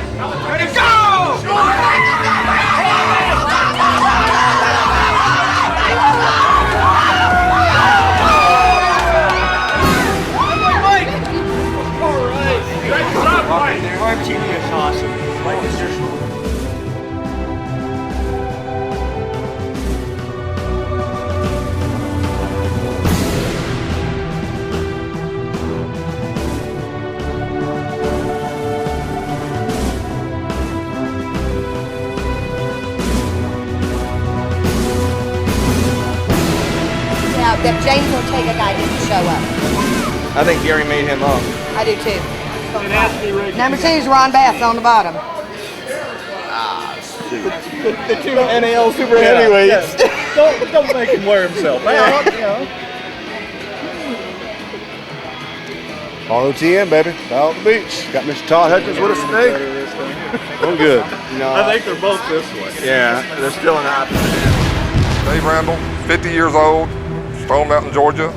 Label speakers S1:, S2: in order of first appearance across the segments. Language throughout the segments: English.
S1: right, ready, go! ROTN is awesome. Like it's just
S2: That James Ortega guy didn't show up.
S3: I think Gary made him up.
S2: I do too. Number 2 is Ron Bass on the bottom.
S3: The 2 NAL super heavyweights.
S4: Yeah. Don't make him wear himself out, you know.
S5: ROTN, baby. Out on the beach. Got Mr. Todd Hutchings with us today. I'm good.
S4: No, I think they're both this way.
S3: Yeah, they're still in the
S6: Dave Randall, 50 years old, Stone Mountain, Georgia.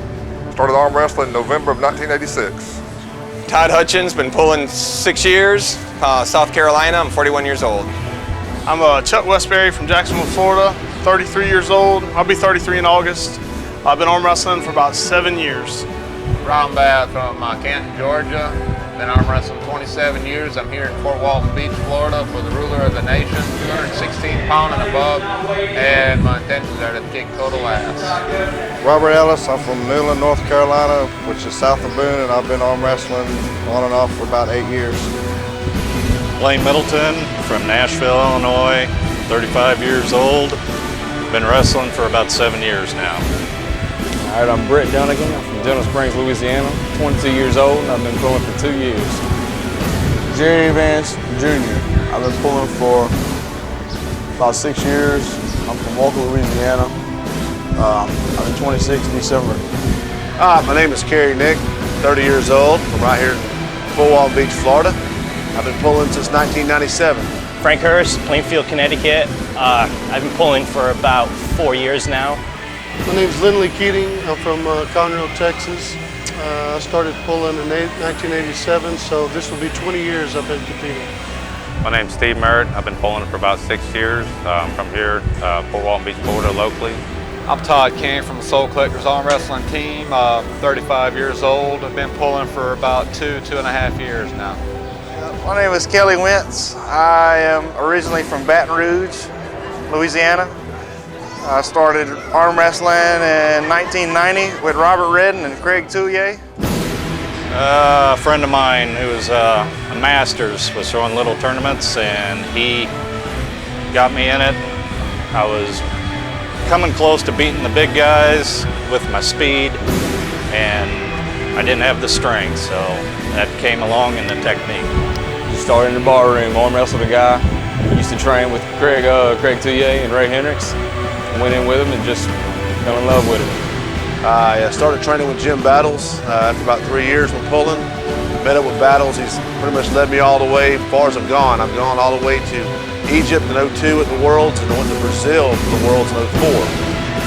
S6: Started arm wrestling in November of 1986.
S3: Todd Hutchings, been pulling 6 years. South Carolina, I'm 41 years old.
S7: I'm Chuck Westberry from Jacksonville, Florida, 33 years old. I'll be 33 in August. I've been arm wrestling for about 7 years.
S8: Ron Bass from Canton, Georgia. Been arm wrestling 27 years. I'm here in Fort Walton Beach, Florida for the ruler of the nation, 216 pound and above, and my intentions are to kick total ass.
S5: Robert Ellis. I'm from Middleton, North Carolina, which is south of Boone, and I've been arm wrestling on and off for about 8 years.
S9: Blaine Middleton from Nashville, Illinois, 35 years old. Been wrestling for about 7 years now.
S10: All right, I'm Britt Dunigan. I'm from Denham Springs, Louisiana, 22 years old, and I've been pulling for 2 years.
S11: Jerry Avants Jr. I've been pulling for about 6 years. I'm from Walker, Louisiana. I've been 26 in December.
S5: My name is Carey, 30 years old. I'm right here in Fort Walton Beach, Florida. I've been pulling since 1997.
S12: Frank Hirst, Plainfield, Connecticut. I've been pulling for about 4 years now.
S13: My name is Lindley Keating. I'm from Conroe, Texas. I started pulling in 1987, so this will be 20 years I've been competing.
S14: My name's Steve Merritt. I've been pulling for about 6 years. I'm from here, Fort Walton Beach, Florida, locally.
S15: I'm Todd King from the Soul Collectors Arm Wrestling Team. 35 years old. I've been pulling for about 2.5 years now.
S16: My name is Kelly Wintz. I am originally from Baton Rouge, Louisiana. I started arm wrestling in 1990 with Robert Redden and Craig Touye.
S9: A friend of mine who was a Masters was throwing little tournaments, and he got me in it. I was coming close to beating the big guys with my speed, and I didn't have the strength, so that came along in the technique.
S10: Just started in the bar room, arm wrestled a guy. Used to train with Craig Touye and Ray Hendricks. Went in with him and just fell in love with it.
S5: I started training with Jim Battles after about 3 years with pulling. Met up with Battles. He's pretty much led me all the way as far as I've gone. I've gone all the way to Egypt in 02 at the Worlds, and I went to Brazil for the Worlds in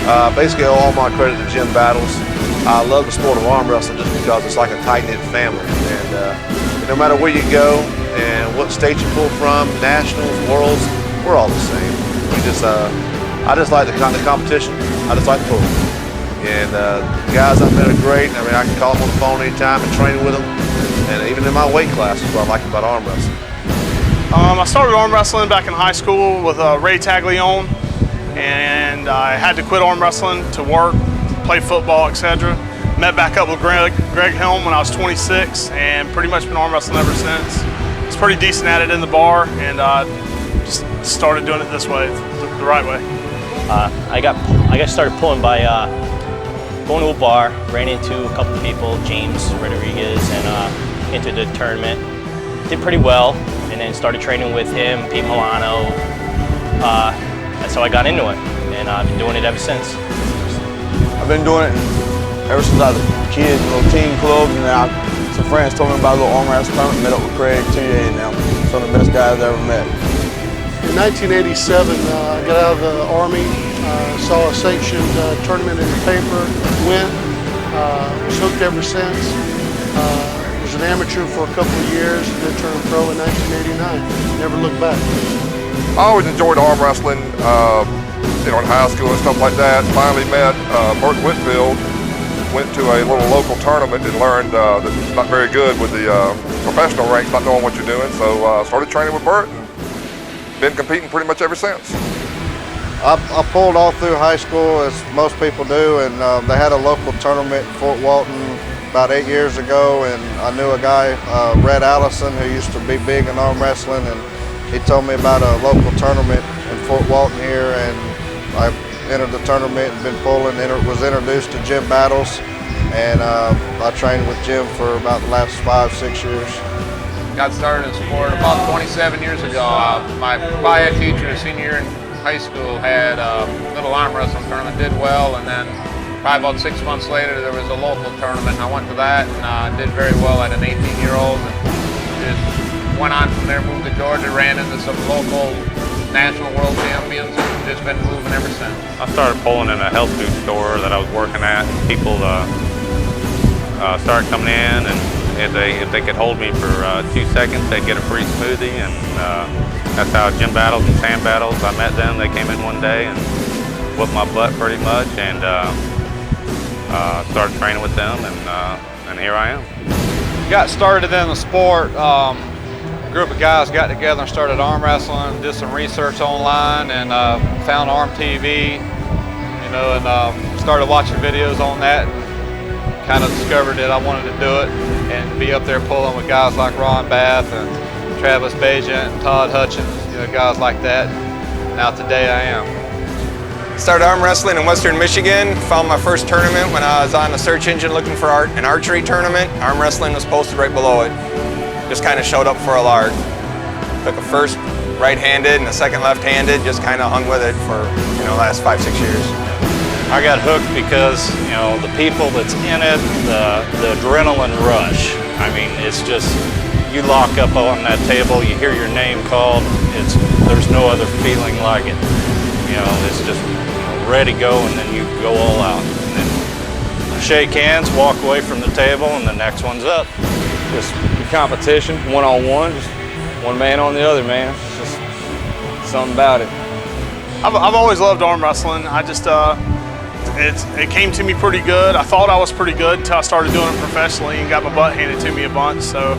S5: 04. Basically, all my credit to Jim Battles. I love the sport of arm wrestling just because it's like a tight-knit family. And no matter where you go and what state you pull from, nationals, worlds, we're all the same. I just like the competition. I just like pulling. And the guys I've met are great. I mean, I can call them on the phone anytime and train with them. And even in my weight class is what I like about arm wrestling.
S7: I started arm wrestling back in high school with Ray Taglione, and I had to quit arm wrestling to work, play football, etc. Met back up with Greg Helm when I was 26, and pretty much been arm wrestling ever since. Was pretty decent at it in the bar, and just started doing it this way, the right way.
S12: I got started pulling by going to a bar, ran into a couple people, James Rodriguez, and into the tournament. Did pretty well, and then started training with him, Pete Milano. That's how I got into it, and I've been doing it ever since.
S11: I've been doing it ever since I was a kid, little teen clubs, and some friends told me about a little arm wrestling tournament, met up with Craig Touye, and some of the best guys I ever met.
S13: In 1987, I got out of the Army, saw a sanctioned tournament in the paper, went, was hooked ever since. Was an amateur for a couple of years and then turned pro in 1989. Never looked back.
S6: I always enjoyed arm wrestling, in high school and stuff like that. Finally met Burt Whitfield, went to a little local tournament and learned that it's not very good with the professional ranks, not knowing what you're doing. So started training with Burt and been competing pretty much ever since.
S16: I pulled all through high school, as most people do, and they had a local tournament in Fort Walton about 8 years ago, and I knew a guy, Red Allison, who used to be big in arm wrestling, and he told me about a local tournament in Fort Walton here, and I entered the tournament and been pulling, was introduced to Jim Battles, and I trained with Jim for about the last 5-6 years.
S8: Got started in sport about 27 years ago. My bio teacher, senior year in high school, had a little arm wrestling tournament, did well, and then probably about 6 months later there was a local tournament, and I went to that and did very well at an 18-year-old. Just went on from there, moved to Georgia, ran into some local national world champions, and just been moving ever since.
S14: I started pulling in a health food store that I was working at. People started coming in, and if they could hold me for 2 seconds, they'd get a free smoothie, and that's how Jim Battles and Sam Battles, I met them. They came in one day and whooped my butt pretty much, and started training with them, and here I am.
S15: Got started in the sport. A group of guys got together and started arm wrestling, did some research online, and found ARMTV, and started watching videos on that, and kind of discovered that I wanted to do it and be up there pulling with guys like Ron Bath and Travis Bajent and Todd Hutchings, guys like that. Now today I am.
S3: Started arm wrestling in Western Michigan. Found my first tournament when I was on the search engine looking for an archery tournament. Arm wrestling was posted right below it. Just kind of showed up for a lark. Took a first right-handed and a second left-handed, just kind of hung with it for the last 5-6 years.
S9: I got hooked because the people that's in it, the adrenaline rush. I mean, it's just, you lock up on that table, you hear your name called. There's no other feeling like it. It's just ready to go, and then you go all out. And then shake hands, walk away from the table, and the next one's up.
S10: Just competition, one-on-one, just one man on the other, man. It's just something about it.
S7: I've always loved arm wrestling. I just, it came to me pretty good. I thought I was pretty good until I started doing it professionally and got my butt handed to me a bunch. So,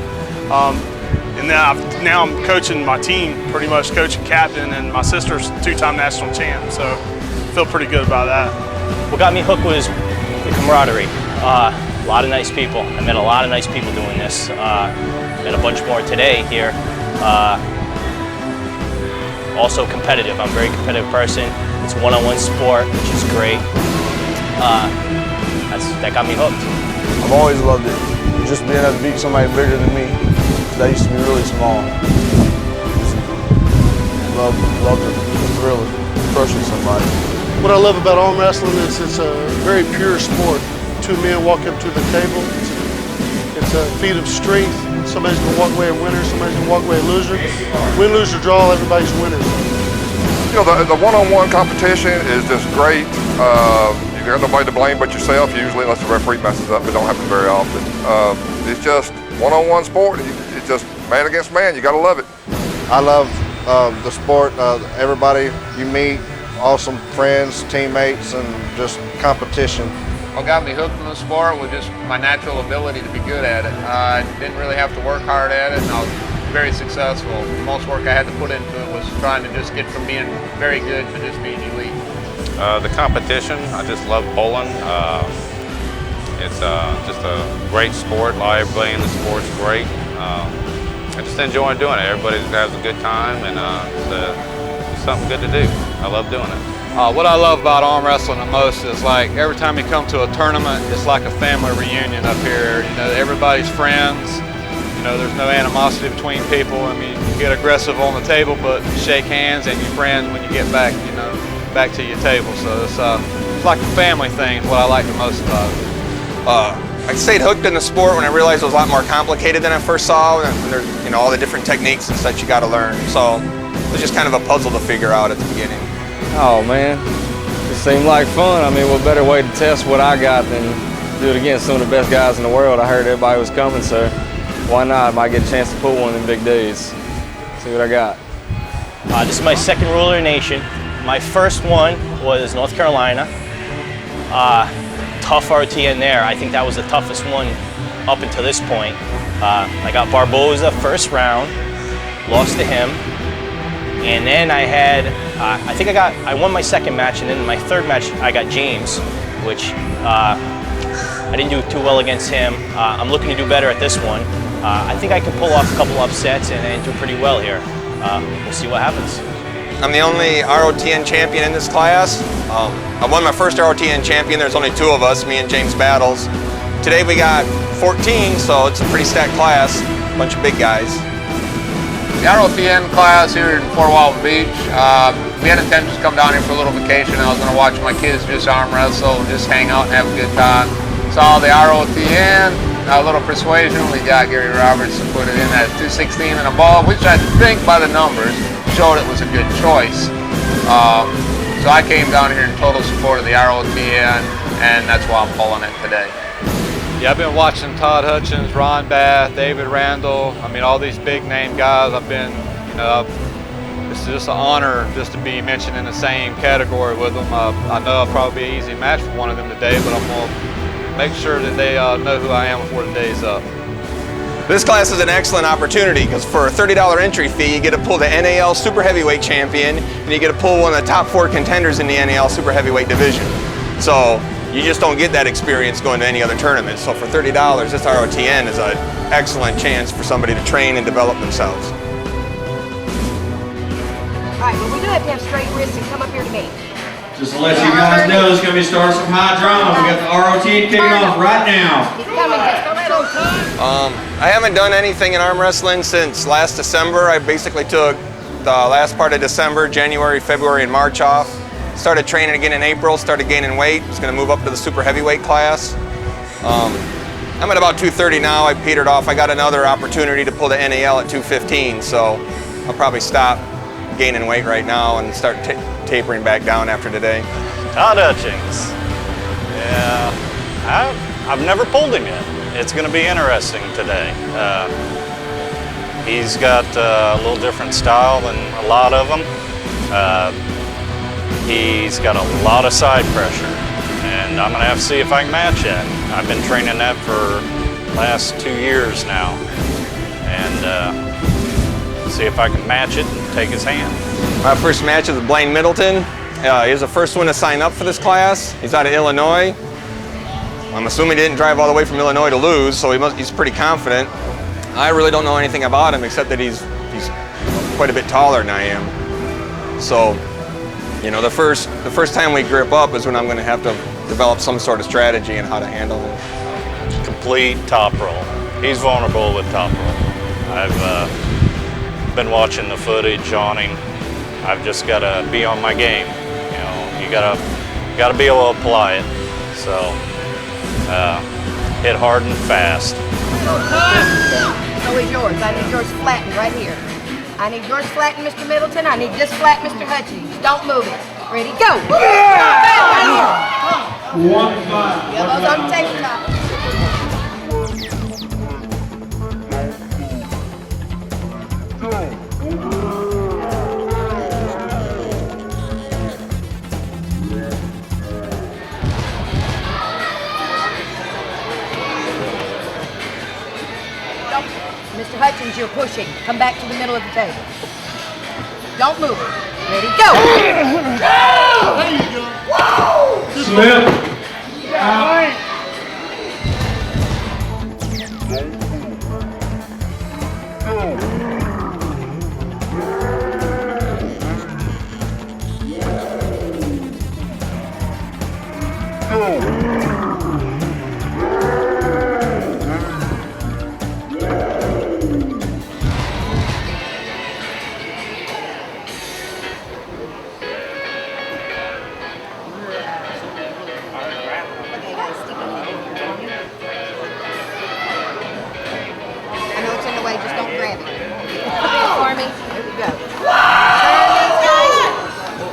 S7: and now I'm coaching my team, pretty much coaching captain, and my sister's 2-time national champ. So, I feel pretty good about that.
S12: What got me hooked was the camaraderie. A lot of nice people. I met a lot of nice people doing this. Met a bunch more today here. Also competitive. I'm a very competitive person. It's a one-on-one sport, which is great. That got me hooked.
S11: I've always loved it. Just being able to beat somebody bigger than me. That used to be really small. Love the thrill of crushing somebody.
S13: What I love about arm wrestling is it's a very pure sport. 2 men walk up to the table. It's a feat of strength. Somebody's gonna walk away a winner, somebody's gonna walk away a loser. Win, lose, or draw, everybody's winners.
S6: The one-on-one competition is just great. You got nobody to blame but yourself usually, unless the referee messes up. It don't happen very often. It's just one-on-one sport. It's just man against man. You gotta love it.
S16: I love the sport. Everybody you meet, awesome friends, teammates, and just competition.
S8: What got me hooked in the sport was just my natural ability to be good at it. I didn't really have to work hard at it, and I was very successful. Most work I had to put into it was trying to just get from being very good to just being elite.
S14: The competition, I just love pulling. It's just a great sport. Everybody in the sport's great. I just enjoy doing it. Everybody has a good time, and it's something good to do. I love doing it.
S15: What I love about arm wrestling the most is like every time you come to a tournament, it's like a family reunion up here. Everybody's friends. There's no animosity between people. I mean, you get aggressive on the table, but you shake hands and you're friends when you get back, back to your table. So it's like a family thing. Is what I like the most about it.
S3: I stayed hooked in the sport when I realized it was a lot more complicated than I first saw. And there's, all the different techniques and such you got to learn. So it was just kind of a puzzle to figure out at the beginning.
S10: Oh man, it seemed like fun. I mean, what better way to test what I got than do it against some of the best guys in the world? I heard everybody was coming, so why not? Might get a chance to pull one in big days. See what I got.
S12: This is my second ruler nation. My first one was North Carolina. Tough ROTN there. I think that was the toughest one up until this point. I got Barboza first round, lost to him. And then I had, I won my second match, and then my third match I got James, which I didn't do too well against him. I'm looking to do better at this one. I think I can pull off a couple upsets and do pretty well here. We'll see what happens.
S3: I'm the only ROTN champion in this class. I won my first ROTN champion. There's only 2 of us, me and James Battles. Today we got 14, so it's a pretty stacked class. A bunch of big guys.
S8: The ROTN class here in Fort Walton Beach, we had intentions to come down here for a little vacation. I was going to watch my kids just arm wrestle, just hang out and have a good time. Saw the ROTN, a little persuasion. We got Gary Roberts to put it in at 216 and above, which I think by the numbers showed it was a good choice. So I came down here in total support of the ROTN, and that's why I'm pulling it today.
S15: Yeah, I've been watching Todd Hutchings, Ron Bath, David Randall. I mean, all these big name guys. I've been, it's just an honor just to be mentioned in the same category with them. I know I'll probably be an easy match for one of them today, but I'm going to make sure that they know who I am before the day's up.
S3: This class is an excellent opportunity because for a $30 entry fee, you get to pull the NAL Super Heavyweight Champion, and you get to pull one of the top 4 contenders in the NAL Super Heavyweight division. So you just don't get that experience going to any other tournament. So for $30, this ROTN is an excellent chance for somebody to train and develop themselves.
S2: All right, well, we do have to have straight wrists and come up here to me.
S1: Just to let you guys know, it's going to be starting some high drama. We got the ROTN kicking off right now.
S2: He's coming, just don't
S3: I haven't done anything in arm wrestling since last December. I basically took the last part of December, January, February, and March off. Started training again in April, started gaining weight. Was going to move up to the super heavyweight class. I'm at about 230 now. I petered off. I got another opportunity to pull the NAL at 215, so I'll probably stop gaining weight right now and start tapering back down after today.
S9: Todd Hutchings. Yeah, I've never pulled him yet. It's going to be interesting today. He's got a little different style than a lot of them. He's got a lot of side pressure, and I'm going to have to see if I can match that. I've been training that for the last 2 years now, and see if I can match it and take his hand.
S3: My first match is with Blaine Middleton. He was the first one to sign up for this class. He's out of Illinois. I'm assuming he didn't drive all the way from Illinois to lose, so he's pretty confident. I really don't know anything about him except that he's quite a bit taller than I am. So, you know, the first time we grip up is when I'm going to have to develop some sort of strategy and how to handle him.
S9: Complete top roll. He's vulnerable with top roll. I've been watching the footage on him. I've just got to be on my game. You know, you gotta be able to apply it. So, hit hard and fast.
S2: So is yours. I need yours flattened right here. I need yours flattened, Mr. Middleton. I need this flat, Mr. Hutchings. Don't move it. Ready, go!
S1: Yeah! 1-5.
S2: Yellow's on the tabletop. Mr. Hutchings, you're pushing. Come back to the middle of the table. Don't move it. Ready, go!
S1: There you go. Whoa! Slip. Out.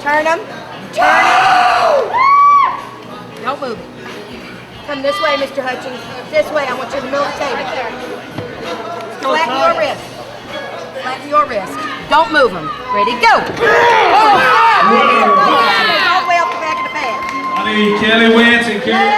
S2: Turn them. Turn them. Don't move it. Come this way, Mr. Hutchings. This way. I want you in the middle of the table. flatten your wrist. Flatten your wrist. Don't move them. Ready, go. All the way off the back of the pad.
S1: I need Kelly Wintz and Carey.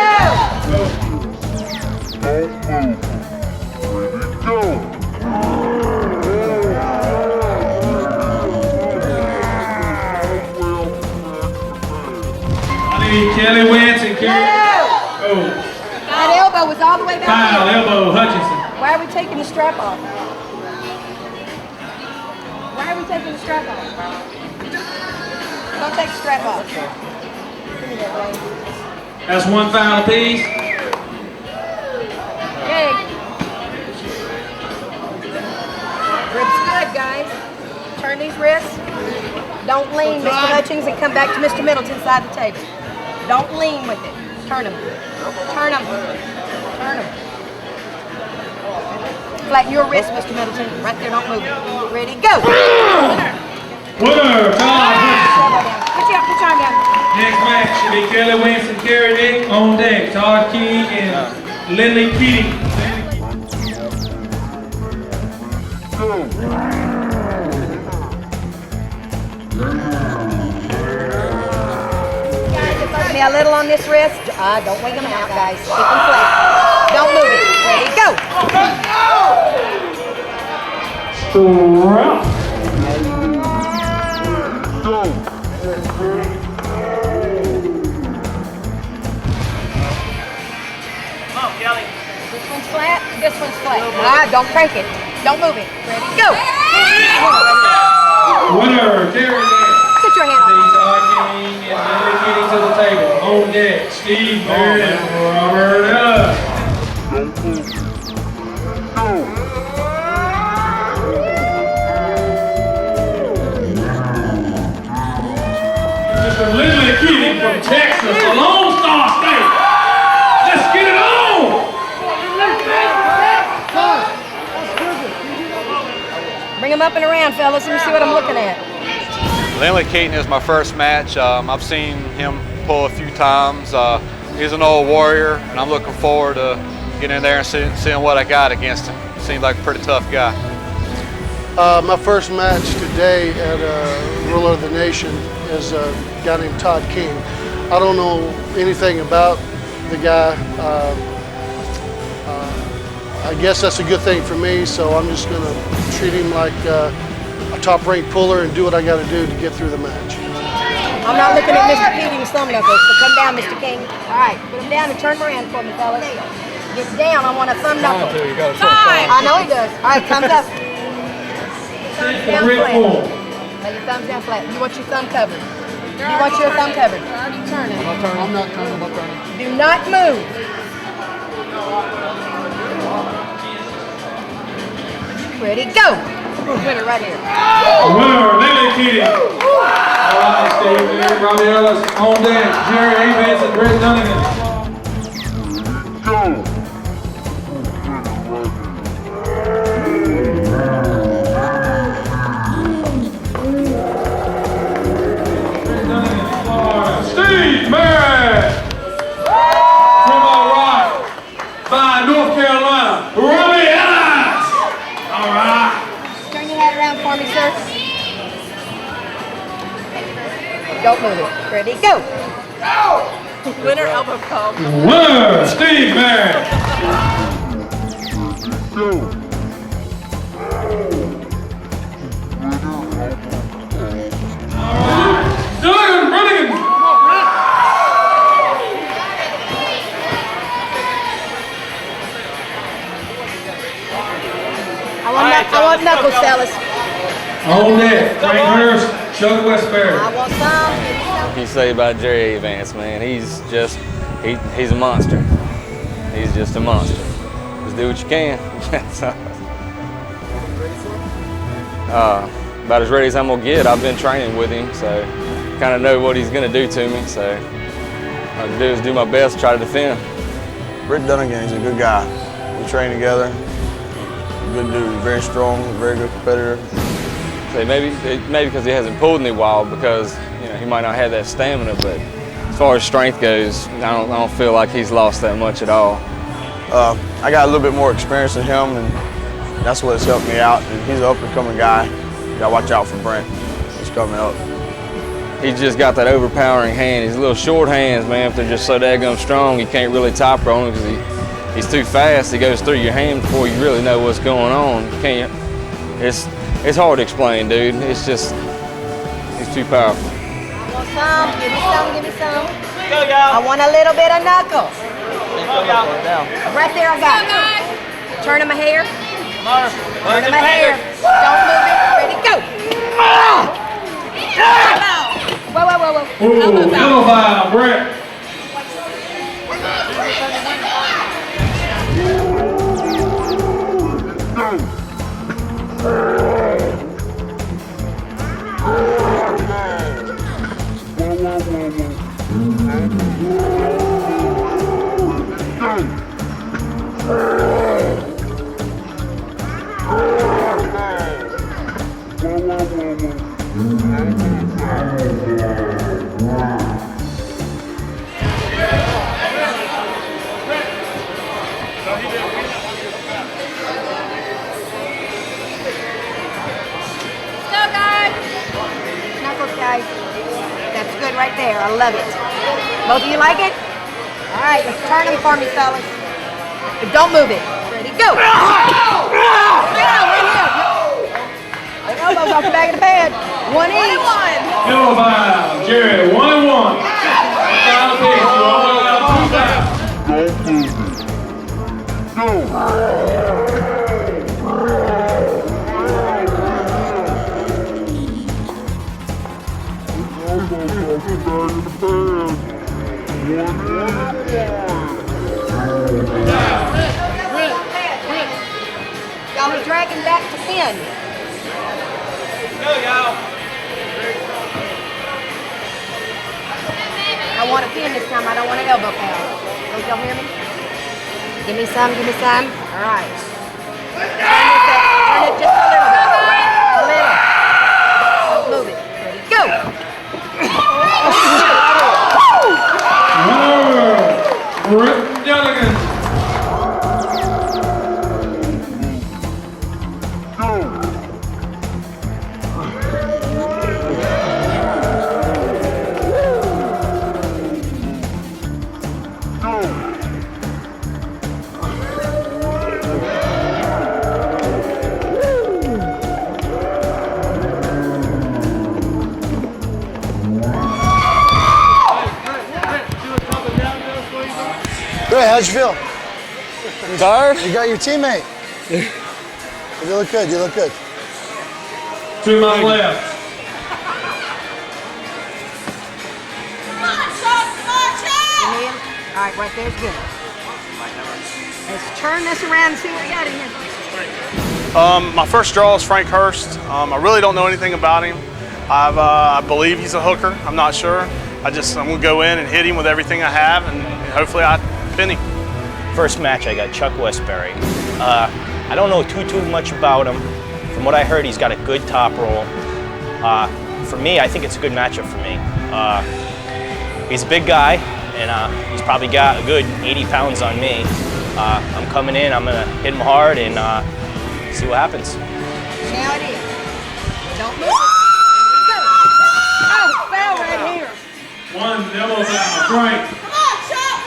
S1: Kelly Wintz and Carey. Oh.
S2: That elbow was all the way back
S1: Foul,
S2: here.
S1: elbow, Hutchinson.
S2: Why are we taking the strap off? Why are we taking the strap off? Don't take the strap off. Give me that, Blaine.
S1: That's one foul apiece.
S2: Okay. Grip's good, guys. Turn these wrists. Don't lean, Mr. Hutchings, and come back to Mr. Middleton's side of the table. Don't lean with it. Turn them. Turn them. Turn them. Flatten your wrist, Mr. Middleton. Right there, don't move it. Ready, go!
S1: Winner, Todd Hutchings.
S2: Put your arm down.
S1: Next match should be Kelly Wintz and Carey Dick on deck. Todd King and Lindley Keating.
S2: Me a little on this wrist. Don't wing them out, guys. Keep them flat. Don't move it. Ready, go!
S12: Come on, Kelly.
S2: This one's flat. This one's flat. Don't crank it. Don't move it. Ready, go!
S1: Winner, Carey Dick.
S2: Put your hand on.
S1: Todd King and Lindley Keating to the table. On deck, Steve Merritt and Robert Ellis. Mr. Lindley Keating from Texas, a Lone Star State. Let's get it on!
S2: Bring him up and around, fellas. Let me see what I'm looking at.
S15: Lindley Keating is my first match. I've seen him pull a few times. He's an old warrior, and I'm looking forward to getting in there and seeing what I got against him. Seems like a pretty tough guy.
S13: My first match today at Ruler of the Nation is a guy named Todd King. I don't know anything about the guy. I guess that's a good thing for me, so I'm just going to treat him like a top-ranked puller and do what I got to do to get through the match.
S2: I'm not looking at Mr. Keating's thumb knuckles, so come down, Mr. King. All right, put him down and turn around for me, fellas. Get down, I want a thumb knuckle. I know he does. All right, thumbs up. Thumbs down flat. Lay your thumbs down flat. You want your thumb covered. You want your thumb covered. Turn it.
S13: I'm not turning.
S2: Do not move. Ready, go! Winner right here.
S1: Winner, Lindley Keating. All right, Steve Merritt, Robbie Ellis on deck. Jerry Avants and Britt Dunigan. Steve Merritt. From our right, by North Carolina, Robbie Ellis. All right.
S2: Turn your head around for me, sir. Don't move it. Ready, go! Winner, elbow comb.
S1: Winner, Steve Merritt. Dunigan, Dunigan.
S2: I want knuckles, fellas.
S1: On deck, Frank Hirst, Chuck Westberry.
S2: I want some.
S10: You say about Jerry Avants, man, he's a monster. He's just a monster. Just do what you can. About as ready as I'm gonna get. I've been training with him, so kind of know what he's gonna do to me. So all I can do is do my best, try to defend.
S11: Britt Dunigan is a good guy. We train together. Good dude, very strong, very good competitor.
S10: So maybe because he hasn't pulled in a while, because he might not have that stamina. But as far as strength goes, I don't feel like he's lost that much at all.
S11: I got a little bit more experience than him, and that's what's helped me out. And he's an up-and-coming guy. You gotta watch out for Brent. He's coming up.
S10: He's just got that overpowering hand. His little short hands, man, if they're just so daggum strong, you can't really top roll him because he's too fast. He goes through your hand before you really know what's going on. You can't. It's hard to explain, dude. It's just, he's too powerful.
S2: Want some? Give me some, give me some. Go, y'all. I want a little bit of knuckles.
S10: Go, y'all.
S2: Right there, I got it. Turn him a hair. Turn him a hair. Don't move it. Ready, go. Whoa, whoa, whoa, whoa.
S1: Ooh, yellow foul, Britt.
S2: That's good right there. I love it. Both of you like it? All right, let's turn them for me, fellas. But don't move it. Ready, go. Elbows off the back of the pad. One each.
S1: Yellow foul, Jerry, 1 and 1. Foul piece, you only allowed 2 fouls.
S2: Y'all be dragging back to pin.
S1: Go, y'all.
S2: I want a pin this time. I don't want an elbow foul. Don't y'all hear me? Give me some, give me some. All right. Turn it just a little bit. A little. Don't move it. Ready, go.
S1: Britt Dunigan.
S17: Good, how'd you feel?
S10: Tired?
S17: You got your teammate. You look good, you look good.
S1: 2 minutes left.
S2: All right, right there's good. Let's turn this around and see what we got in here.
S7: My first draw is Frank Hirst. I really don't know anything about him. I believe he's a hooker. I'm not sure. I'm gonna go in and hit him with everything I have, and hopefully I pin him.
S12: First match, I got Chuck Westberry. I don't know too much about him. From what I heard, he's got a good top roll. For me, I think it's a good matchup for me. He's a big guy, and he's probably got a good 80 pounds on me. I'm coming in, I'm gonna hit him hard and see what happens.
S2: Now it is. Don't move it. Oh, foul right here.
S1: 1 yellow foul, Frank.
S2: Come on, Chuck.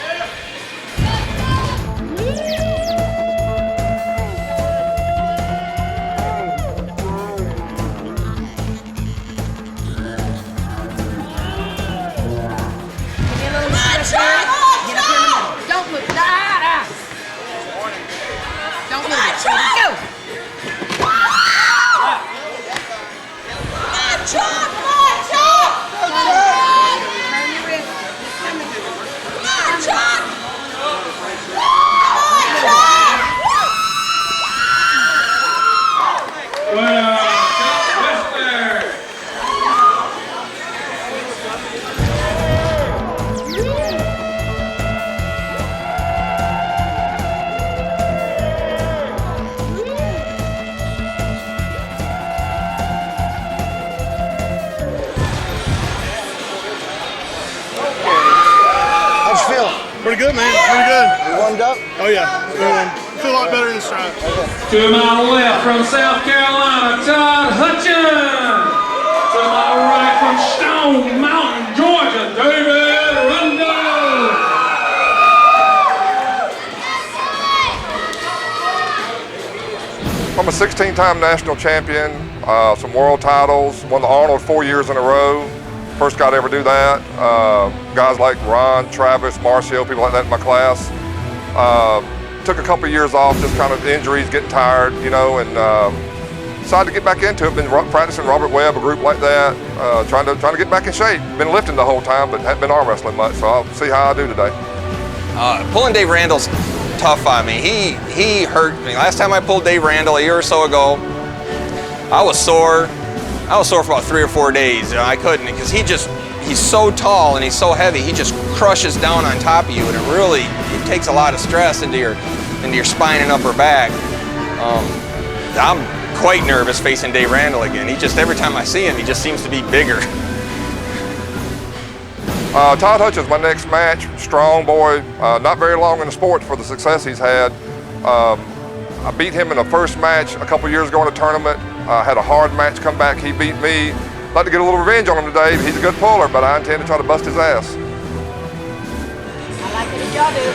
S2: Give me a little stretch here. Get up here in the middle. Don't move. Don't move it. Ready, go. Chuck! Come on, Chuck! Turn your wrist. It's coming. Come on, Chuck! Come on, Chuck!
S1: Well, Westberry.
S13: Pretty good, man. Pretty good.
S17: You warmed up?
S13: Oh, yeah.
S7: feel a lot better in the stride.
S1: To my left from South Carolina, Todd Hutchings. To my right from Stone Mountain, Georgia, Randall.
S6: I'm a 16-time national champion, some world titles, won the Arnold 4 years in a row. First guy to ever do that. Guys like Ron, Travis, Marcio, people like that in my class. Took a couple of years off, just kind of injuries, getting tired, you know, and decided to get back into it. Been practicing Robert Webb, a group like that, trying to get back in shape. Been lifting the whole time, but haven't been arm wrestling much, so I'll see how I do today.
S3: Pulling Dave Randall's tough on me. He hurt me. Last time I pulled Dave Randall a year or so ago, I was sore. I was sore for about 3 or 4 days. I couldn't, because he's so tall and he's so heavy. He just crushes down on top of you, and it takes a lot of stress into your spine and upper back. I'm quite nervous facing Dave Randall again. Every time I see him, he just seems to be bigger.
S6: Todd Hutchings, my next match, strong boy, not very long in the sport for the success he's had. I beat him in the first match a couple years ago in a tournament. Had a hard match come back, he beat me. I'd like to get a little revenge on him today. He's a good puller, but I intend to try to bust his ass.
S2: I like it as y'all do.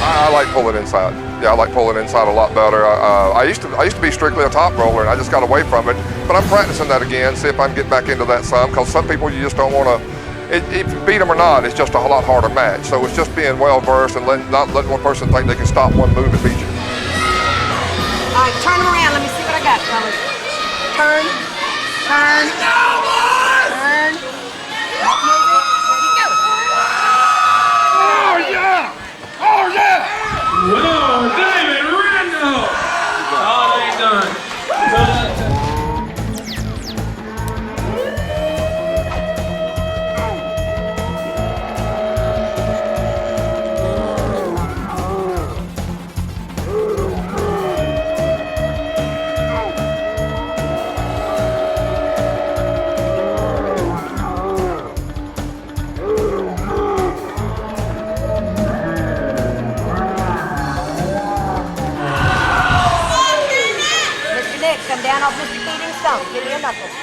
S6: I like pulling inside. Yeah, I like pulling inside a lot better. I used to be strictly a top roller, and I just got away from it. But I'm practicing that again, see if I can get back into that some, because some people you just don't want to, if you beat them or not, it's just a lot harder match. So it's just being well-versed and not letting one person think they can stop one move and beat you.
S2: All right, turn them around. Let me see what I got, fellas. Turn. Turn. Turn. Up, move it. Ready, go.
S1: Oh, yeah! Oh, yeah! Whoa, David Randall! Oh, they ain't done.
S2: Come down off Mr. Keating's stump. Give me a knuckle.